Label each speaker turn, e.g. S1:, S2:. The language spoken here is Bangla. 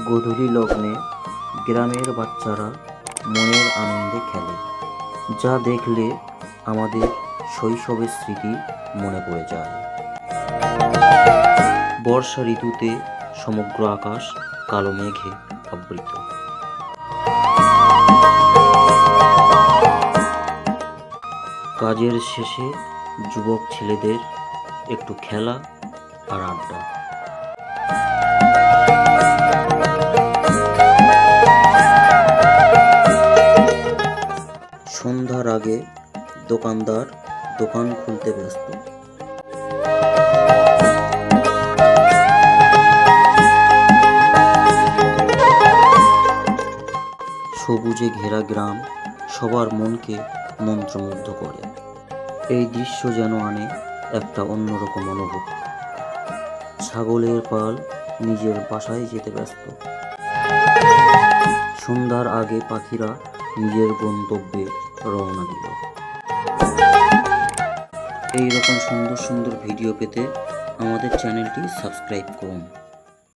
S1: গোধূলি লগ্নে গ্রামের বাচ্চারা মনের আনন্দে খেলে, যা দেখলে আমাদের শৈশবের স্মৃতি মনে পড়ে যায়। বর্ষা ঋতুতে সমগ্র আকাশ কালো মেঘে আবৃত। কাজের শেষে যুবক ছেলেদের একটু খেলা আর আড্ডা। সন্ধ্যার আগে দোকানদার দোকান খুলতে ব্যস্ত। সবুজে ঘেরা গ্রাম সবার মনকে মন্ত্রমুগ্ধ করে। এই দৃশ্য যেন আনে একটা অন্যরকম অনুভূতি। ছাগলের পাল নিজের বাসায় যেতে ব্যস্ত। সন্ধ্যার আগে পাখিরা নিজের গন্তব্যে রওনা দিল। এই রকম সুন্দর সুন্দর ভিডিও পেতে আমাদের চ্যানেলটি সাবস্ক্রাইব করুন।